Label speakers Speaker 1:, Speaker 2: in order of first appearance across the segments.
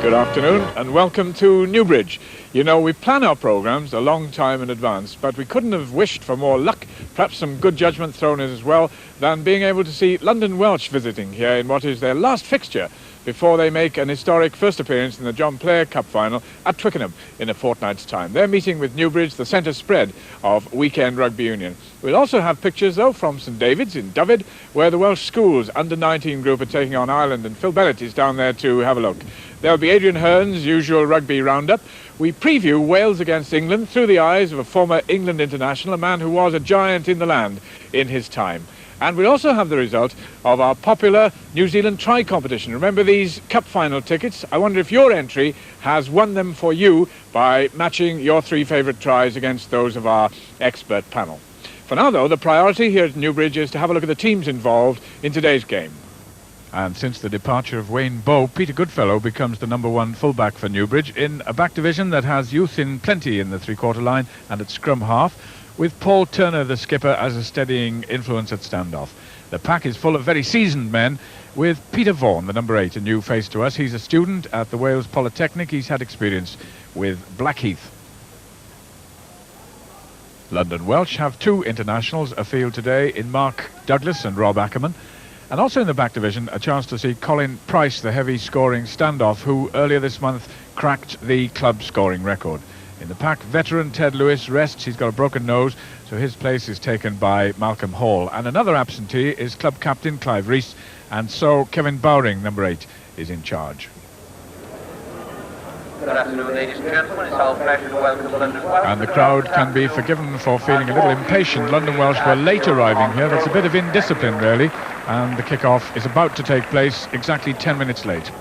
Speaker 1: Good afternoon and welcome to Newbridge. You know, we plan our programmes a long time in advance, but we couldn't have wished for more luck, perhaps some good judgment thrown in as well, than being able to see London Welsh visiting here in what is their last fixture before they make an historic first appearance in the John Player Cup final at Twickenham in a fortnight's time. They're meeting with Newbridge, the centre spread of weekend rugby union. We'll also have pictures, though, from St David's in Dyfed, where the Welsh Schools under-19 group are taking on Ireland, and Phil Bellett is down there to have a look. There'll be Adrian Hearn's usual rugby roundup. We preview Wales against England through the eyes of a former England international, a man who was a giant in the land in his time. And we'll also have the result of our popular New Zealand try competition. Remember these cup final tickets? I wonder if your entry has won them for you by matching your three favourite tries against those of our expert panel. For now, though, the priority here at Newbridge is to have a look at the teams involved in today's game. And since the departure of Wayne Bowe, Peter Goodfellow becomes the #1 fullback for Newbridge in a back division that has youth in plenty in the three-quarter line and at scrum half, with Paul Turner, the skipper, as a steadying influence at standoff. The pack is full of very seasoned men, with Peter Vaughan, the #8, a new face to us. He's a student at the Wales Polytechnic. He's had experience with Blackheath. London Welsh have two internationals afield today in Mark Douglas and Rob Ackerman. And also in the back division, a chance to see Colin Price, the heavy scoring standoff, who earlier this month cracked the club scoring record. In the pack, veteran Ted Lewis rests. He's got a broken nose, so his place is taken by Malcolm Hall. And another absentee is club captain Clive Rees, and so Kevin Bowring, #8, is in charge.
Speaker 2: Good afternoon, ladies and gentlemen. It's our pleasure to welcome London Welsh.
Speaker 1: And the crowd can be forgiven for feeling a little impatient. London Welsh were late arriving here. That's a bit of indiscipline, really. And the kick-off is about to take place exactly 10 minutes late.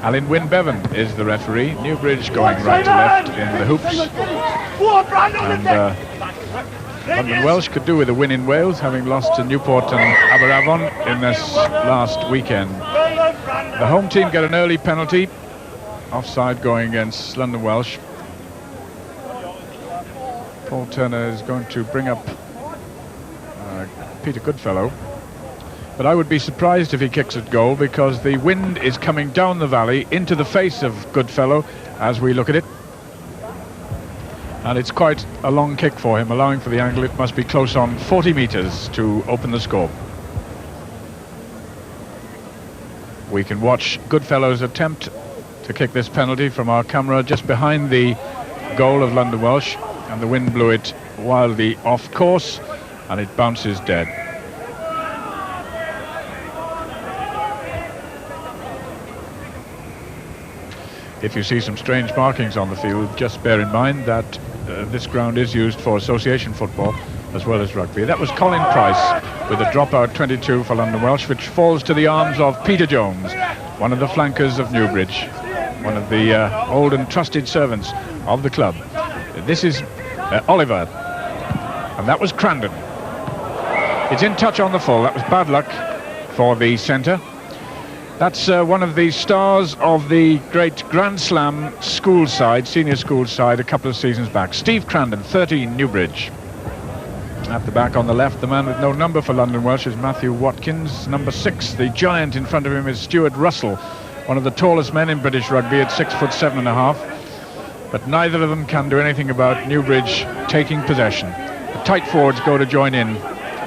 Speaker 1: Alan Wynne-Bevan is the referee. Newbridge going right to left in the hoops. And London Welsh could do with a win in Wales, having lost to Newport and Aberavon in this last weekend. The home team get an early penalty. Offside going against London Welsh. Paul Turner is going to bring up Peter Goodfellow. But I would be surprised if he kicks at goal, because the wind is coming down the valley into the face of Goodfellow as we look at it. And it's quite a long kick for him, allowing for the angle. It must be close on 40 metres to open the score. We can watch Goodfellow's attempt to kick this penalty from our camera just behind the goal of London Welsh, and the wind blew it wildly off course and it bounces dead. If you see some strange markings on the field, just bear in mind that this ground is used for association football as well as rugby. That was Colin Price with a dropout 22 for London Welsh, which falls to the arms of Peter Jones, one of the flankers of Newbridge, one of the old and trusted servants of the club. This is Oliver, and that was Crandon. It's in touch on the full. That was bad luck for the centre. That's one of the stars of the great Grand Slam school side, senior school side, a couple of seasons back. Steve Crandon, 13, Newbridge. At the back on the left, the man with no number for London Welsh is Matthew Watkins. #6, the giant in front of him is Stuart Russell, one of the tallest men in British rugby at 6'7½". But neither of them can do anything about Newbridge taking possession. The tight forwards go to join in.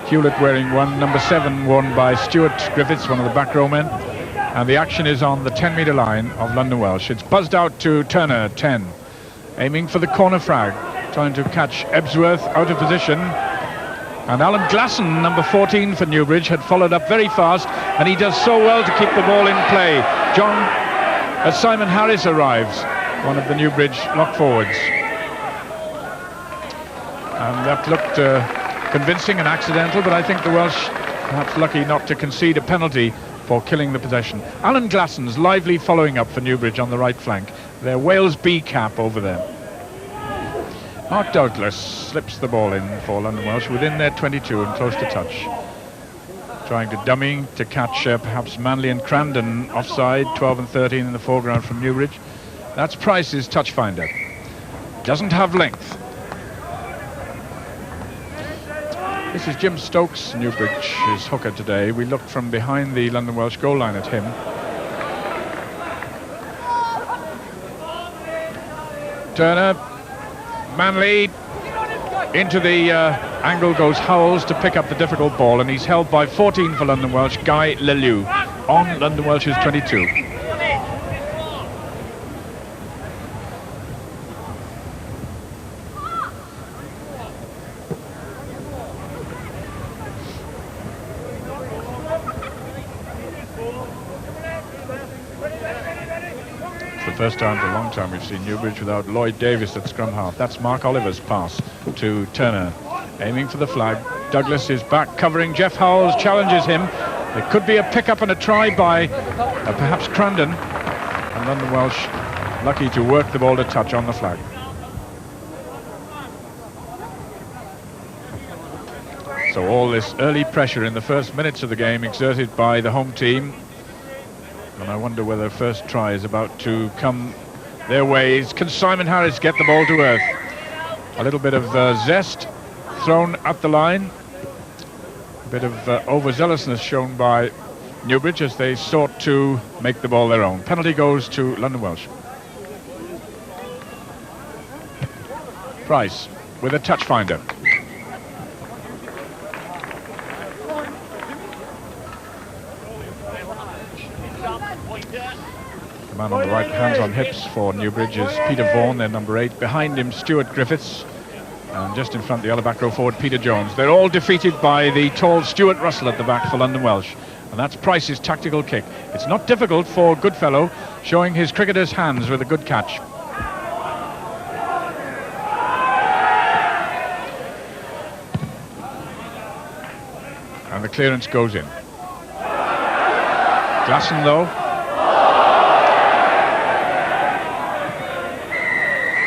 Speaker 1: Hewlett wearing one, #7 worn by Stuart Griffiths, one of the back row men. And the action is on the 10-metre line of London Welsh. It's buzzed out to Turner, 10, aiming for the corner frag, trying to catch Ebsworth out of position. And Alan Glasson, #14 for Newbridge, had followed up very fast, and he does so well to keep the ball in play. Simon Harris arrives, one of the Newbridge lock forwards. And that looked convincing and accidental, but I think the Welsh perhaps lucky not to concede a penalty for killing the possession. Alan Glasson's lively following up for Newbridge on the right flank. Their Wales B cap over there. Mark Douglas slips the ball in for London Welsh within their 22 and close to touch. Trying to dummy to catch perhaps Manley and Crandon offside, 12 and 13 in the foreground from Newbridge. That's Price's touch finder. Doesn't have length. This is Jim Stokes, Newbridge's hooker today. We looked from behind the London Welsh goal line at him. Turner, Manley, into the angle goes Howells to pick up the difficult ball, and he's held by 14 for London Welsh, Guy Lelew, on London Welsh's 22. First time for a long time we've seen Newbridge without Lloyd Davis at scrum half. That's Mark Oliver's pass to Turner, aiming for the flag. Douglas is back covering. Jeff Howells challenges him. There could be a pick-up and a try by perhaps Crandon, and London Welsh lucky to work the ball to touch on the flag. So all this early pressure in the first minutes of the game exerted by the home team. And I wonder whether first try is about to come their ways. Can Simon Harris get the ball to earth? A little bit of zest thrown at the line. A bit of overzealousness shown by Newbridge as they sought to make the ball their own. Penalty goes to London Welsh. Price with a touch finder. The man on the right, hands on hips for Newbridge, is Peter Vaughan, their number 8. Behind him, Stuart Griffiths. And just in front, the other back row forward, Peter Jones. They're all defeated by the tall Stuart Russell at the back for London Welsh. And that's Price's tactical kick. It's not difficult for Goodfellow, showing his cricketer's hands with a good catch. And the clearance goes in. Glasson, though.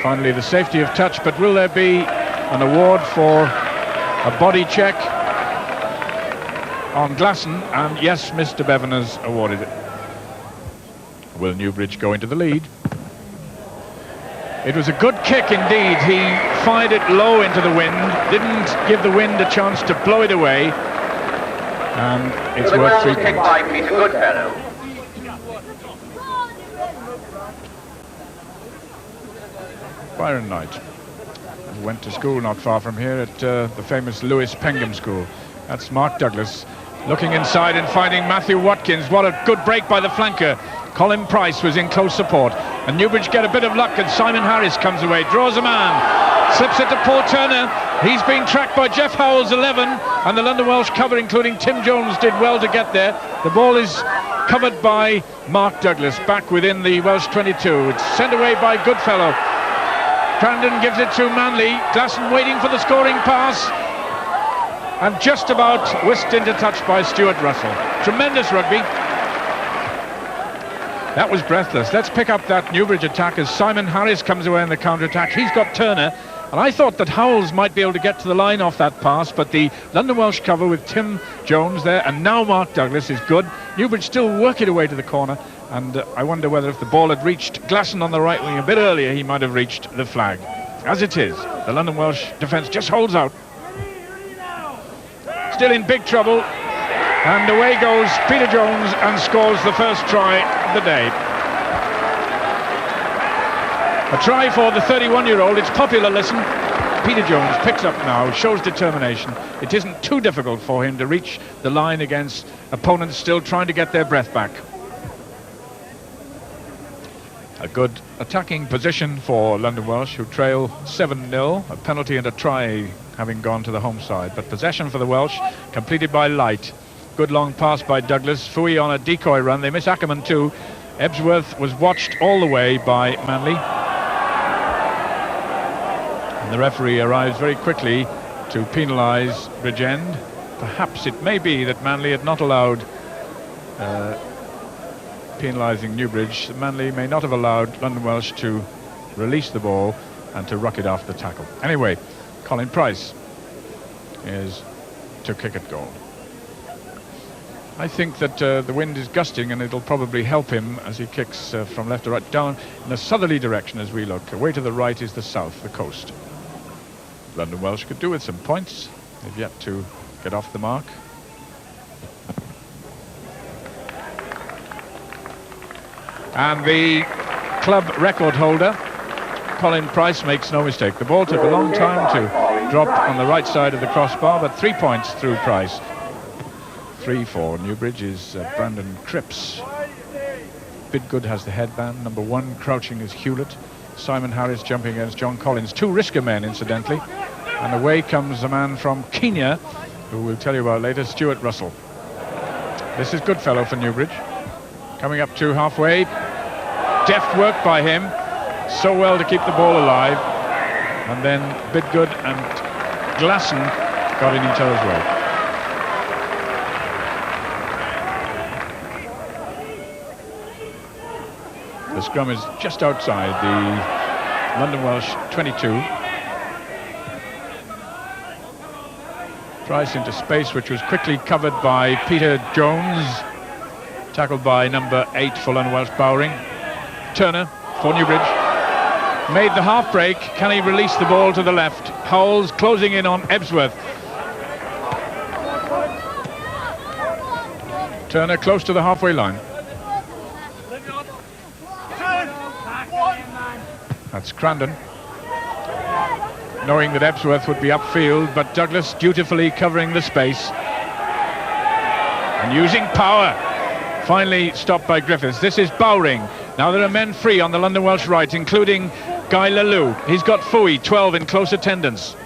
Speaker 1: Finally, the safety of touch, but will there be an award for a body check on Glasson? And yes, Mr. Bevan has awarded it. Will Newbridge go into the lead? It was a good kick indeed. He fired it low into the wind, didn't give the wind a chance to blow it away, and it's worth 3 points.
Speaker 2: By Peter Goodfellow.
Speaker 1: Byron Knight, who went to school not far from here at the famous Lewis Pengham School. That's Mark Douglas looking inside and finding Matthew Watkins. What a good break by the flanker. Colin Price was in close support, and Newbridge get a bit of luck, and Simon Harris comes away, draws a man, slips it to Paul Turner. He's being tracked by Jeff Howells, 11, and the London Welsh cover, including Tim Jones, did well to get there. The ball is covered by Mark Douglas, back within the Welsh 22. It's sent away by Goodfellow. Crandon gives it to Manley. Glasson waiting for the scoring pass, and just about whisked into touch by Stuart Russell. Tremendous rugby. That was breathless. Let's pick up that Newbridge attack as Simon Harris comes away in the counter-attack. He's got Turner, and I thought that Howells might be able to get to the line off that pass, but the London Welsh cover with Tim Jones there, and now Mark Douglas is good. Newbridge still working away to the corner, and I wonder whether if the ball had reached Glasson on the right wing a bit earlier, he might have reached the flag. As it is, the London Welsh defence just holds out. Still in big trouble, and away goes Peter Jones and scores the first try of the day. A try for the 31-year-old. It's popular, listen. Peter Jones picks up now, shows determination. It isn't too difficult for him to reach the line against opponents still trying to get their breath back. A good attacking position for London Welsh, who trail 7-0, a penalty and a try having gone to the home side. But possession for the Welsh, completed by Light. Good long pass by Douglas. Fooey on a decoy run. They miss Ackerman too. Ebsworth was watched all the way by Manley. And the referee arrives very quickly to penalise Bridgend. Perhaps it may be that Manley had not allowed penalising Newbridge. Manley may not have allowed London Welsh to release the ball and to ruck it after the tackle. Anyway, Colin Price is to kick at goal. I think that the wind is gusting, and it'll probably help him as he kicks from left to right, down in a southerly direction as we look. Away to the right is the south, the coast. London Welsh could do with some points. They've yet to get off the mark. And the club record holder, Colin Price, makes no mistake. The ball took a long time to drop on the right side of the crossbar, but 3 points through Price. 3 for Newbridge is Brandon Cripps. Bidgood has the headband. Number 1 crouching is Hewlett. Simon Harris jumping against John Collins. 2 Risker men, incidentally. And away comes a man from Kenya, who we'll tell you about later, Stuart Russell. This is Goodfellow for Newbridge. Coming up to halfway. Deft work by him. So well to keep the ball alive. And then Bidgood and Glasson got in each other's way. The scrum is just outside the London Welsh 22. Price into space, which was quickly covered by Peter Jones. Tackled by number 8 for London Welsh, Bowring. Turner for Newbridge. Made the half break. Can he release the ball to the left? Howells closing in on Ebsworth. Turner close to the halfway line. That's Crandon, knowing that Ebsworth would be upfield, but Douglas dutifully covering the space and using power. Finally stopped by Griffiths. This is Bowring. Now there are men free on the London Welsh right, including Guy Lalou. He's got Fooey, 12 in close attendance.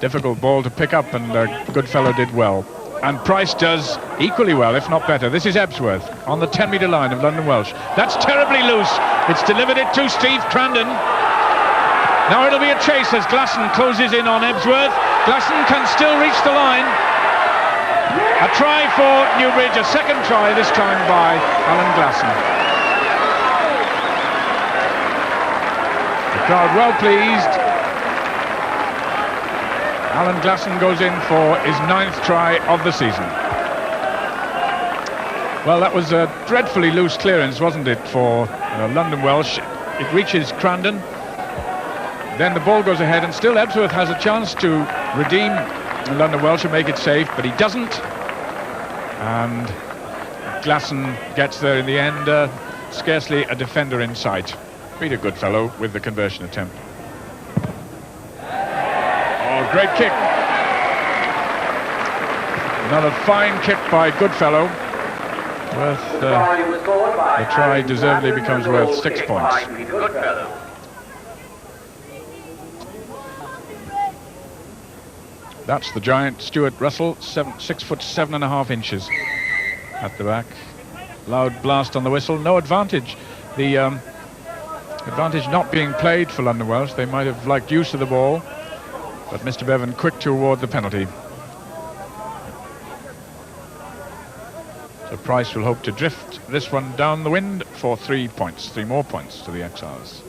Speaker 1: Difficult ball to pick up, and Goodfellow did well. And Price does equally well, if not better. This is Ebsworth on the 10-metre line of London Welsh. That's terribly loose. It's delivered it to Steve Crandon. Now it'll be a chase as Glasson closes in on Ebsworth. Glasson can still reach the line. A try for Newbridge, a second try, this time by Alan Glasson. The crowd well pleased. Alan Glasson goes in for his 9th try of the season. Well, that was a dreadfully loose clearance, wasn't it, for London Welsh. It reaches Crandon. Then the ball goes ahead, and still Ebsworth has a chance to redeem London Welsh and make it safe, but he doesn't. And Glasson gets there in the end. Scarcely a defender in sight. Peter Goodfellow with the conversion attempt. Great kick. Another fine kick by Goodfellow. Worth the try deservedly becomes worth 6 points. That's the giant Stuart Russell, 6 foot 7.5 inches at the back. Loud blast on the whistle. No advantage. The advantage not being played for London Welsh. They might have liked use of the ball. But Mr. Bevan quick to award the penalty. So Price will hope to drift this one down the wind for 3 points. 3 more points to the Exiles.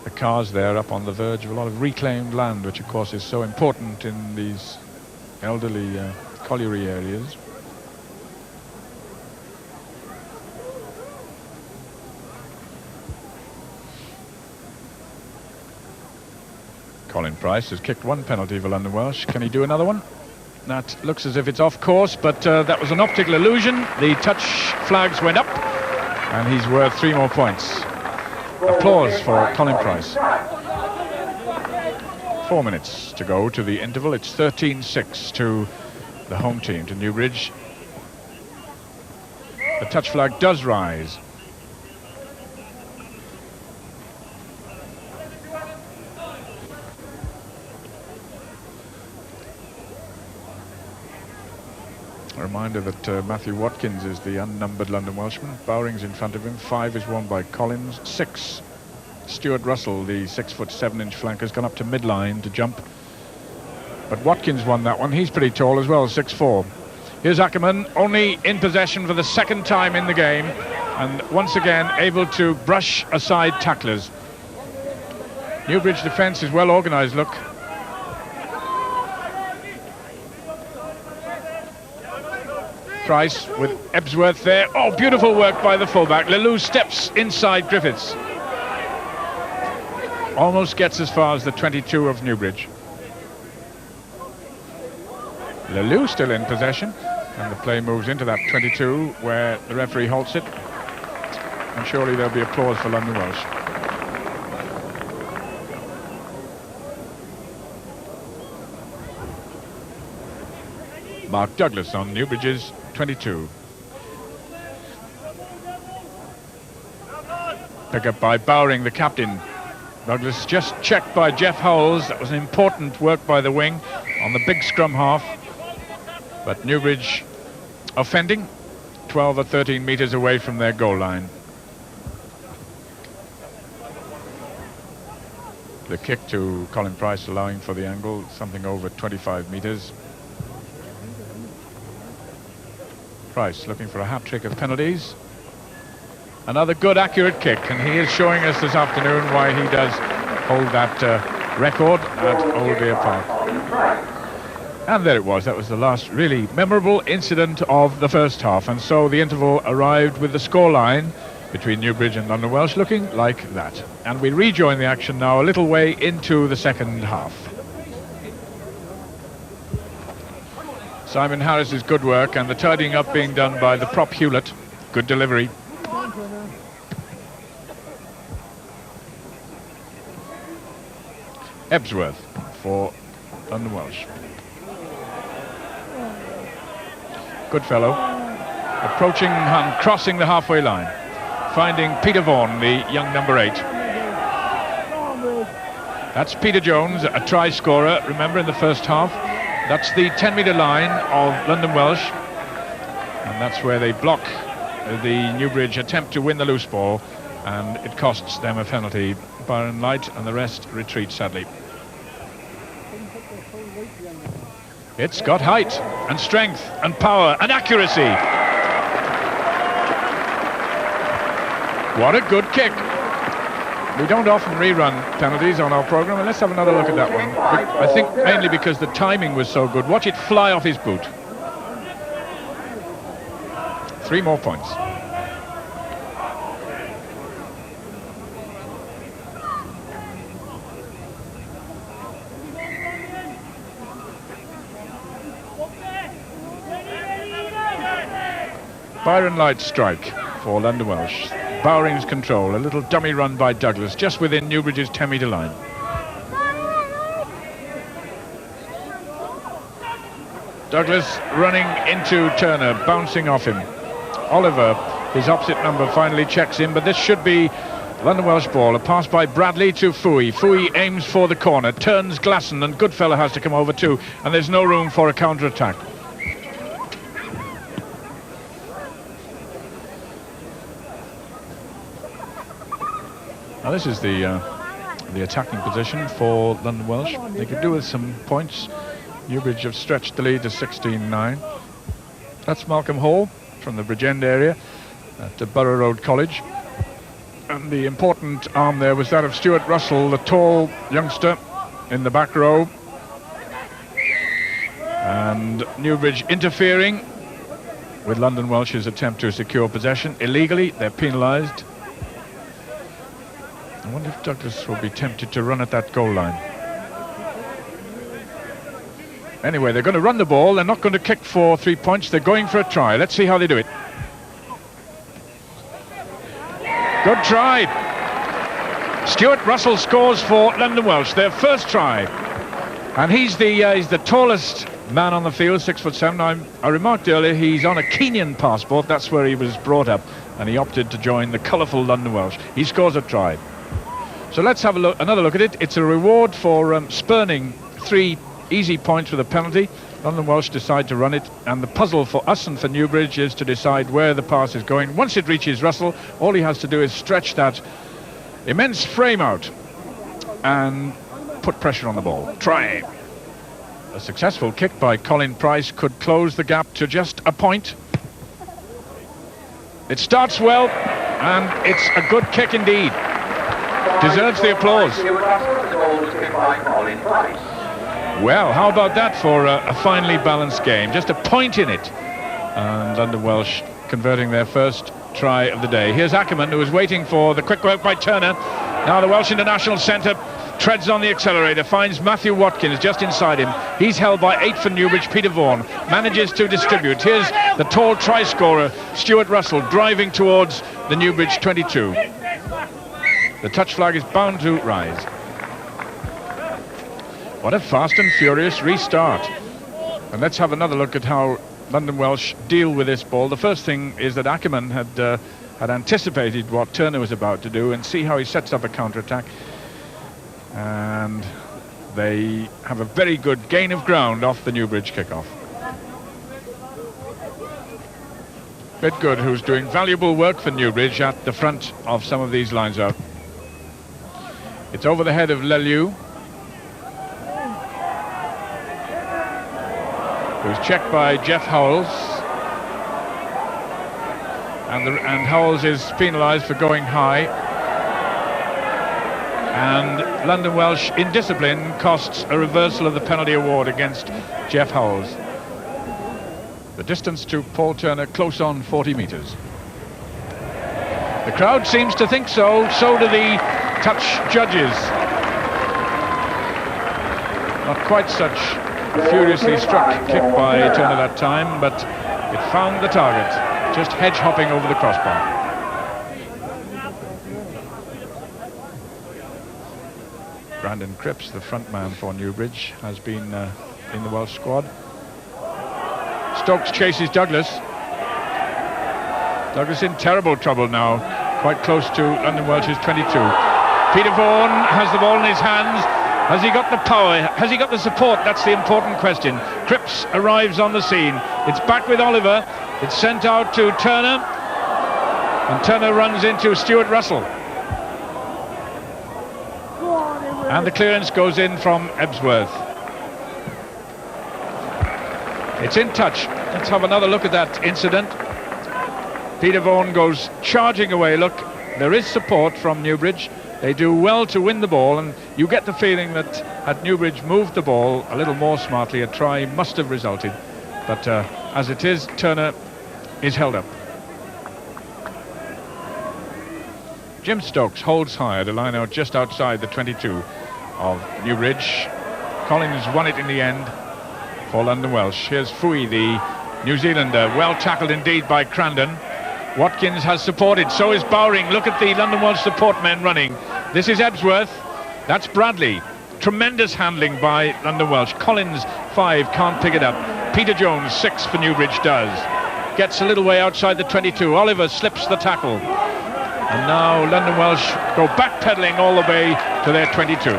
Speaker 1: The cars there up on the verge of a lot of reclaimed land, which of course is so important in these elderly colliery areas. Colin Price has kicked 1 penalty for London Welsh. Can he do another one? That looks as if it's off course, but that was an optical illusion. The touch flags went up, and he's worth 3 more points. Applause for Colin Price. 4 minutes to go to the interval. It's 13-6 to the home team, to Newbridge. The touch flag does rise. A reminder that Matthew Watkins is the unnumbered London Welshman. Bowring's in front of him. 5 is won by Collins. 6, Stuart Russell, the 6 foot 7 inch flanker, has gone up to midline to jump. But Watkins won that one. He's pretty tall as well, 6'4". Here's Ackerman, only in possession for the 2nd time in the game, and once again able to brush aside tacklers. Newbridge defence is well organised, look. Price with Ebsworth there. Oh, beautiful work by the fullback. Lelou steps inside Griffiths. Almost gets as far as the 22 of Newbridge. Lelou still in possession, and the play moves into that 22 where the referee halts it. And surely there'll be applause for London Welsh. Mark Douglas on Newbridge's 22. Pick up by Bowring, the captain. Douglas just checked by Jeff Howells. That was an important work by the wing on the big scrum half. But Newbridge offending 12 or 13 metres away from their goal line. The kick to Colin Price allowing for the angle, something over 25 metres. Price looking for a hat-trick of penalties. Another good accurate kick, and he is showing us this afternoon why he does hold that record at Old Deer Park. And there it was. That was the last really memorable incident of the first half, and so the interval arrived with the scoreline between Newbridge and London Welsh looking like that. And we rejoin the action now a little way into the second half. Simon Harris's good work and the tidying up being done by the prop Hewlett. Good delivery. Ebsworth for London Welsh. Good fellow. Approaching and crossing the halfway line. Finding Peter Vaughan, the young number 8. That's Peter Jones, a try scorer, remember, in the first half. That's the 10-metre line of London Welsh, and that's where they block the Newbridge attempt to win the loose ball, and it costs them a penalty. Byron Light and the rest retreat sadly. It's got height and strength and power and accuracy. What a good kick. We don't often rerun penalties on our programme, and let's have another look at that one. I think mainly because the timing was so good. Watch it fly off his boot. 3 more points. Byron Light's strike for London Welsh. Bowring's control, a little dummy run by Douglas, just within Newbridge's 10-metre line. Douglas running into Turner, bouncing off him. Oliver, his opposite number, finally checks in, but this should be London Welsh ball. A pass by Bradley to Fooey. Fooey aims for the corner, turns Glasson, and Goodfellow has to come over too, and there's no room for a counter-attack. Now this is the attacking position for London Welsh. They could do with some points. Newbridge have stretched the lead to 16-9. That's Malcolm Hall from the Bridgend area at the Borough Road College. And the important arm there was that of Stuart Russell, the tall youngster in the back row. And Newbridge interfering with London Welsh's attempt to secure possession illegally. They're penalised. I wonder if Douglas will be tempted to run at that goal line. Anyway, they're going to run the ball. They're not going to kick for 3 points. They're going for a try. Let's see how they do it. Good try. Stuart Russell scores for London Welsh, their first try. And he's the tallest man on the field, 6'7". I remarked earlier he's on a Kenyan passport. That's where he was brought up, and he opted to join the colourful London Welsh. He scores a try. So let's have another look at it. It's a reward for spurning 3 easy points with a penalty. London Welsh decide to run it, and the puzzle for us and for Newbridge is to decide where the pass is going. Once it reaches Russell, all he has to do is stretch that immense frame out and put pressure on the ball. Try. A successful kick by Colin Price could close the gap to just a point. It starts well, and it's a good kick indeed. Deserves the applause. Well, how about that for a finely balanced game? Just a point in it. And London Welsh converting their first try of the day. Here's Ackerman, who was waiting for the quick work by Turner. Now the Welsh international centre treads on the accelerator, finds Matthew Watkins just inside him. He's held by 8 for Newbridge. Peter Vaughan manages to distribute. Here's the tall try scorer, Stuart Russell, driving towards the Newbridge 22. The touch flag is bound to rise. What a fast and furious restart. And let's have another look at how London Welsh deal with this ball. The first thing is that Ackerman had anticipated what Turner was about to do, and see how he sets up a counter-attack. And they have a very good gain of ground off the Newbridge kickoff. Bitgood, who's doing valuable work for Newbridge at the front of some of these lines out. It's over the head of Leleu, who's checked by Jeff Howells, and Howells is penalised for going high, and London Welsh in discipline costs a reversal of the penalty award against Jeff Howells. The distance to Paul Turner close on 40 metres. The crowd seems to think so do the touch judges. Not quite such a furiously struck kick by Turner that time, but it found the target, just hedge hopping over the crossbar. Brandon Cripps, the front man for Newbridge, has been in the Welsh squad. Stokes chases Douglas. Douglas in terrible trouble now, quite close to London Welsh's 22. Peter Vaughan has the ball in his hands. Has he got the power? Has he got the support? That's the important question. Cripps arrives on the scene. It's back with Oliver. It's sent out to Turner, and Turner runs into Stuart Russell. And the clearance goes in from Ebsworth. It's in touch. Let's have another look at that incident. Peter Vaughan goes charging away. Look, there is support from Newbridge. They do well to win the ball, and you get the feeling that had Newbridge moved the ball a little more smartly, a try must have resulted. But as it is, Turner is held up. Jim Stokes holds high at a line out just outside the 22 of Newbridge. Collins won it in the end for London Welsh. Here's Fooey, the New Zealander, well tackled indeed by Crandon. Watkins has supported, so is Bowring. Look at the London Welsh support men running. This is Ebsworth, that's Bradley. Tremendous handling by London Welsh. Collins, 5, can't pick it up. Peter Jones, 6 for Newbridge does. Gets a little way outside the 22. Oliver slips the tackle. And now London Welsh go backpedaling all the way to their 22.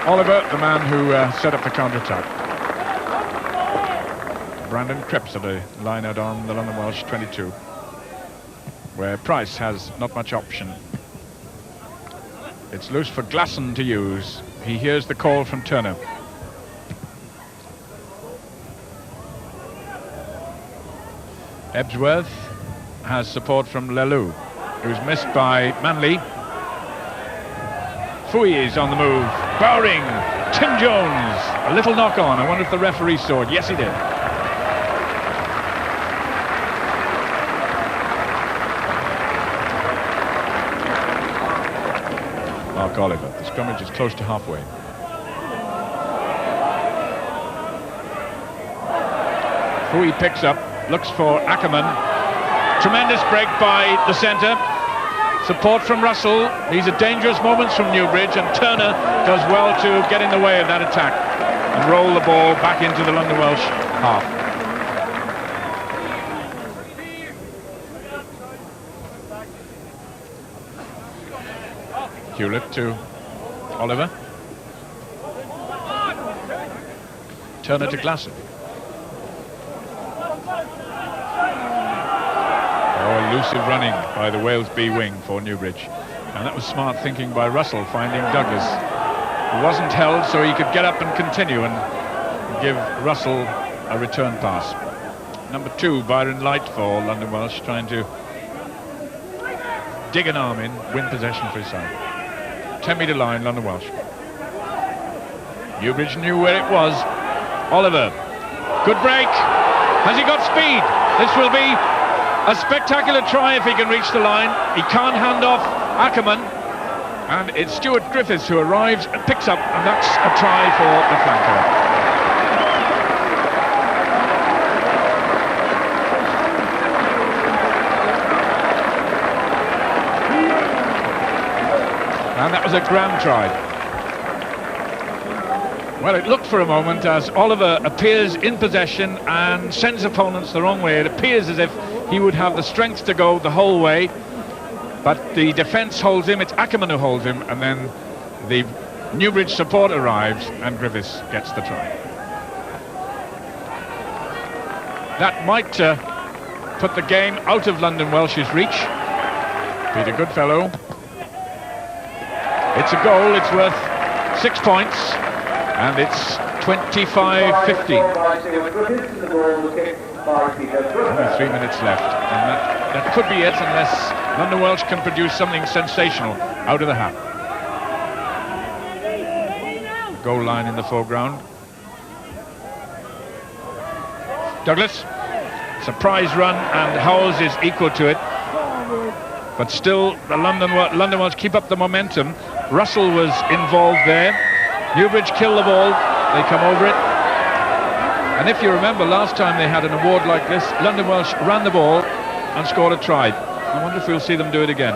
Speaker 1: Oliver, the man who set up the counter-attack. Brandon Cripps at a line out on the London Welsh 22, where Price has not much option. It's loose for Glasson to use. He hears the call from Turner. Ebsworth has support from Leleu, who's missed by Manley. Fooey is on the move. Bowring, Tim Jones, a little knock on. I wonder if the referee saw it. Yes, he did. Mark Oliver. The scrummage is close to halfway. Fooey picks up, looks for Ackerman. Tremendous break by the centre. Support from Russell. These are dangerous moments from Newbridge, and Turner does well to get in the way of that attack and roll the ball back into the London Welsh half. Hewlett to Oliver. Turner to Glasson. Elusive running by the Wales B wing for Newbridge, and that was smart thinking by Russell, finding Douglas, who wasn't held, so he could get up and continue and give Russell a return pass. Number 2, Byron Light for London Welsh, trying to dig an arm in, win possession for his side. 10-metre line, London Welsh. Newbridge knew where it was. Oliver Good break. Has he got speed? This will be a spectacular try if he can reach the line. He can't hand off Ackerman. And it's Stuart Griffiths who arrives and picks up, and that's a try for the flanker. And that was a grand try. Well, it looked for a moment as Oliver appears in possession and sends opponents the wrong way. It appears as if he would have the strength to go the whole way, but the defence holds him. It's Ackerman who holds him, and then the Newbridge support arrives and Griffiths gets the try. That might put the game out of London Welsh's reach. Peter Goodfellow. It's a goal, it's worth 6 points, and it's 25-15. Only 3 minutes left, and that could be it unless London Welsh can produce something sensational out of the hat. Goal line in the foreground. Douglas, surprise run, and Howells is equal to it. But still, the London Welsh keep up the momentum. Russell was involved there. Newbridge kill the ball, they come over it. And if you remember, last time they had an award like this, London Welsh ran the ball and scored a try. I wonder if we'll see them do it again.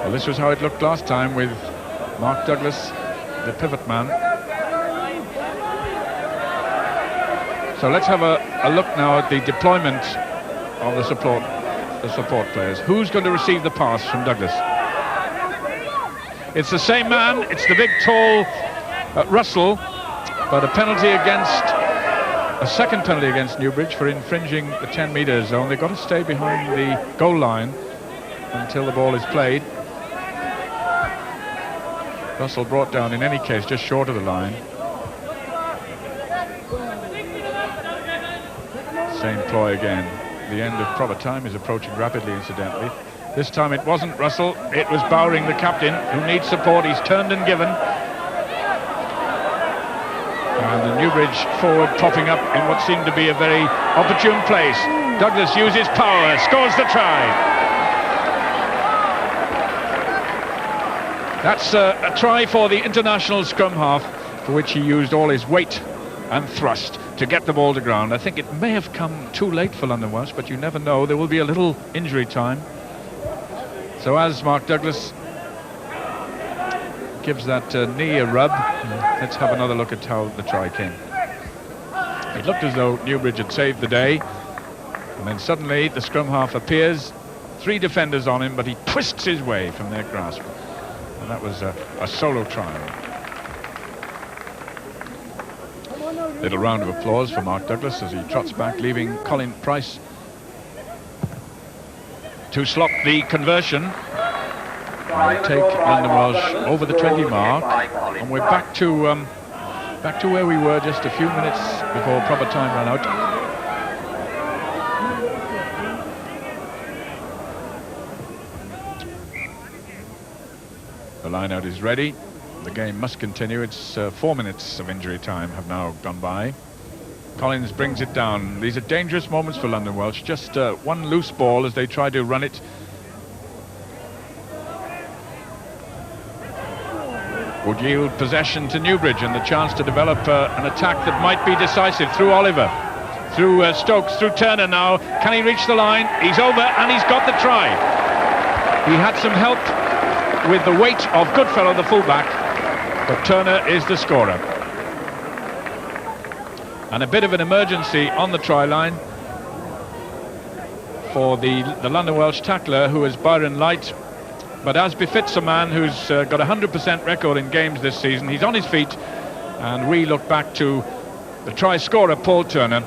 Speaker 1: Well, this was how it looked last time with Mark Douglas, the pivot man. So let's have a look now at the deployment of the support players. Who's going to receive the pass from Douglas? It's the same man. It's the big, tall Russell, but a second penalty against Newbridge for infringing the 10-metre zone. They've got to stay behind the goal line until the ball is played. Russell brought down, in any case, just short of the line. Same ploy again. The end of proper time is approaching rapidly, incidentally. This time it wasn't Russell, it was Bowring, the captain, who needs support. He's turned and given. And the Newbridge forward popping up in what seemed to be a very opportune place. Douglas uses power, scores the try. That's a try for the international scrum half, for which he used all his weight and thrust to get the ball to ground. I think it may have come too late for London Welsh, but you never know. There will be a little injury time. So as Mark Douglas gives that knee a rub, let's have another look at how the try came. It looked as though Newbridge had saved the day, and then suddenly the scrum half appears, 3 defenders on him, but he twists his way from their grasp. And that was a solo try. Little round of applause for Mark Douglas as he trots back, leaving Colin Price to slot the conversion and take London Welsh over the 20 mark. And we're back to where we were just a few minutes before proper time ran out. The line-out is ready. The game must continue. It's 4 minutes of injury time have now gone by. Collins brings it down. These are dangerous moments for London Welsh. Just one loose ball as they try to run it. Would yield possession to Newbridge and the chance to develop an attack that might be decisive through Oliver, through Stokes, through Turner now. Can he reach the line? He's over and he's got the try. He had some help with the weight of Goodfellow, the fullback, but Turner is the scorer. And a bit of an emergency on the try line for the London Welsh tackler, who is Byron Light. But as befits a man who's got a 100% record in games this season, he's on his feet, and we look back to the try scorer, Paul Turner,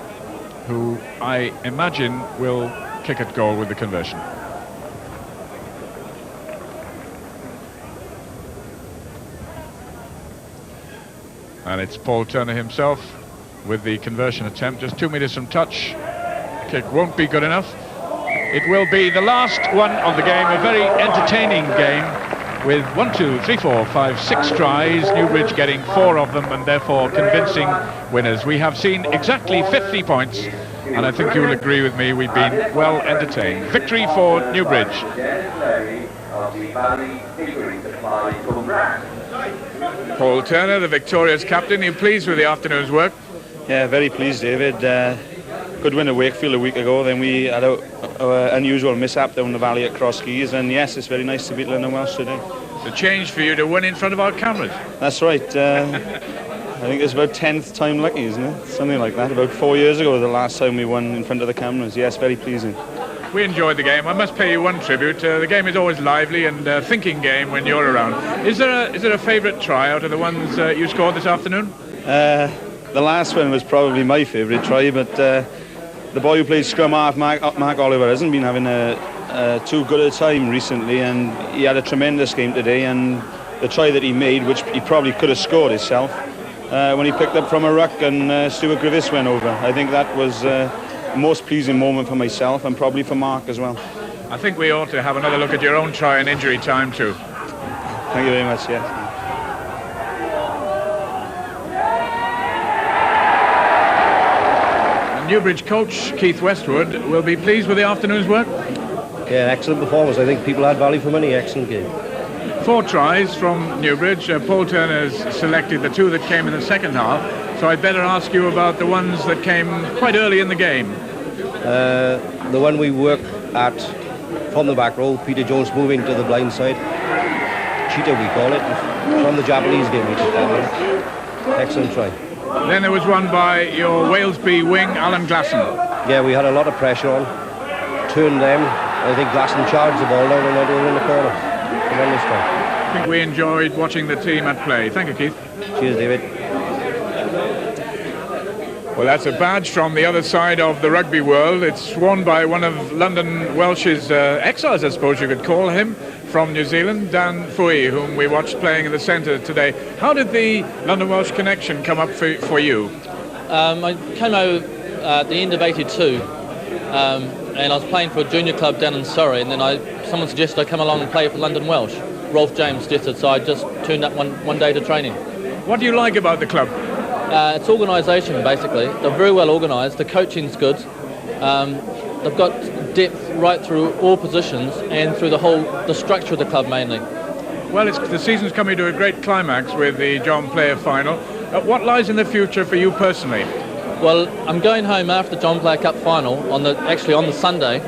Speaker 1: who I imagine will kick at goal with the conversion. And it's Paul Turner himself with the conversion attempt, just 2 meters from touch. Kick won't be good enough. It will be the last one of the game, a very entertaining game, with 1, 2, 3, 4, 5, 6 tries, Newbridge getting 4 of them and therefore convincing winners. We have seen exactly 50 points, and I think you'll agree with me, we've been well entertained. Victory for Newbridge. Paul Turner, the victorious captain, are you pleased with the afternoon's work?
Speaker 3: Yeah, very pleased, David. Good win at Wakefield a week ago, then we had an unusual mishap down the valley at Cross Keys, and yes, it's very nice to beat London Welsh today.
Speaker 1: The change for you to win in front of our cameras.
Speaker 3: That's right. I think it's about 10th time lucky, isn't it? Something like that. About 4 years ago, the last time we won in front of the cameras. Yes, very pleasing.
Speaker 1: We enjoyed the game. I must pay you one tribute. The game is always lively and a thinking game when you're around. Is there a favourite try out of the ones you scored this afternoon?
Speaker 3: The last one was probably my favourite try, but the boy who plays scrum half, Mark Oliver, hasn't been having too good a time recently, and he had a tremendous game today, and the try that he made, which he probably could have scored himself, when he picked up from a ruck and Stuart Griffiths went over. I think that was the most pleasing moment for myself and probably for Mark as well.
Speaker 1: I think we ought to have another look at your own try in injury time too.
Speaker 3: Thank you very much, yeah.
Speaker 1: Newbridge coach Keith Westwood will be pleased with the afternoon's work.
Speaker 4: Yeah, excellent performance. I think people had value for money. Excellent game.
Speaker 1: 4 tries from Newbridge. Paul Turner's selected the 2 that came in the second half, so I'd better ask you about the ones that came quite early in the game.
Speaker 4: The one we work at from the back row, Peter Jones moving to the blind side. Cheetah we call it. From the Japanese game we took that one. Excellent try.
Speaker 1: Then there was one by your Walesby wing, Alan Glasson.
Speaker 4: Yeah, we had a lot of pressure on. Turned them. I think Glasson charged the ball down and went over in the corner. Tremendous try.
Speaker 1: I think we enjoyed watching the team at play. Thank you, Keith.
Speaker 4: Cheers, David.
Speaker 1: Well, that's a badge from the other side of the rugby world. It's worn by one of London Welsh's exiles, I suppose you could call him, from New Zealand, Dan Fui, whom we watched playing in the centre today. How did the London Welsh connection come up for you?
Speaker 5: I came over at the end of '82, and I was playing for a junior club down in Surrey, and then someone suggested I come along and play for London Welsh. Rolf James suggested, so I just turned up one day to training.
Speaker 1: What do you like about the club?
Speaker 5: It's organisation, basically. They're very well organised. The coaching's good. They've got depth right through all positions and through the structure of the club mainly.
Speaker 1: Well, the season's coming to a great climax with the John Player final. What lies in the future for you personally?
Speaker 5: Well, I'm going home after the John Player Cup final on the Sunday.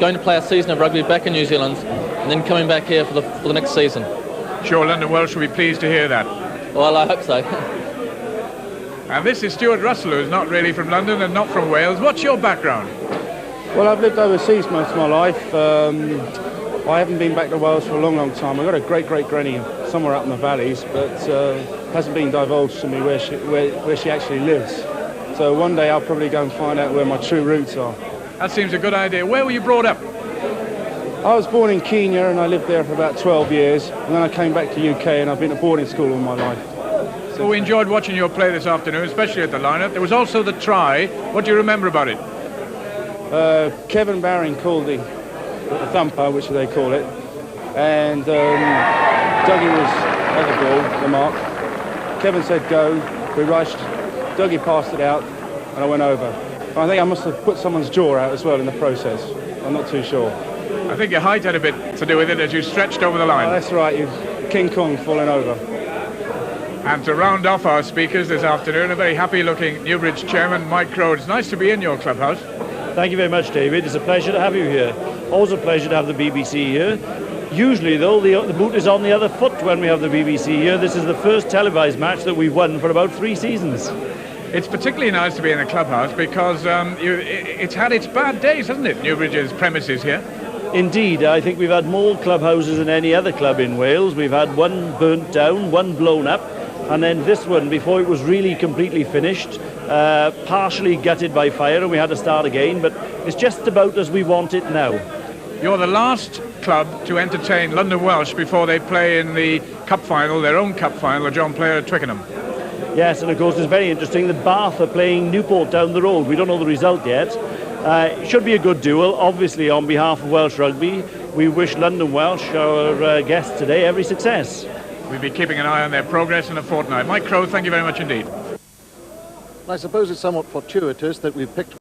Speaker 5: Going to play a season of rugby back in New Zealand, and then coming back here for the next season.
Speaker 1: Sure, London Welsh will be pleased to hear that.
Speaker 5: Well, I hope so.
Speaker 1: And this is Stuart Russell, who's not really from London and not from Wales. What's your background?
Speaker 6: Well, I've lived overseas most of my life. I haven't been back to Wales for a long, long time. I've got a great-great-granny somewhere up in the valleys, but hasn't been divulged to me where she actually lives. So one day I'll probably go and find out where my true roots are.
Speaker 1: That seems a good idea. Where were you brought up?
Speaker 6: I was born in Kenya and I lived there for about 12 years, and then I came back to UK and I've been to boarding school all my life.
Speaker 1: Well, we enjoyed watching your play this afternoon, especially at the line-up. There was also the try. What do you remember about it?
Speaker 6: Kevin Baring called the thumper, which they call it, and Dougie was at the ball, the mark. Kevin said go, we rushed, Dougie passed it out, and I went over. I think I must have put someone's jaw out as well in the process. I'm not too sure.
Speaker 1: I think your height had a bit to do with it as you stretched over the line.
Speaker 6: Oh, that's right, you King Kong falling over.
Speaker 1: And to round off our speakers this afternoon, a very happy-looking Newbridge chairman, Mike Crowe. It's nice to be in your clubhouse.
Speaker 7: Thank you very much, David. It's a pleasure to have you here. Always a pleasure to have the BBC here. Usually, though, the boot is on the other foot when we have the BBC here. This is the first televised match that we've won for about 3 seasons.
Speaker 1: It's particularly nice to be in the clubhouse because it's had its bad days, hasn't it, Newbridge's premises here?
Speaker 7: Indeed, I think we've had more clubhouses than any other club in Wales. We've had one burnt down, one blown up, and then this one, before it was really completely finished, partially gutted by fire, and we had to start again, but it's just about as we want it now.
Speaker 1: You're the last club to entertain London Welsh before they play in the cup final, their own cup final, the John Player at Twickenham.
Speaker 7: Yes, and of course it's very interesting that Bath are playing Newport down the road. We don't know the result yet. It should be a good duel, obviously on behalf of Welsh Rugby. we wish London Welsh, our guests today, every success.
Speaker 1: We'll be keeping an eye on their progress in a fortnight. Mike Crowe, thank you very much indeed.
Speaker 8: I suppose it's somewhat fortuitous that we've picked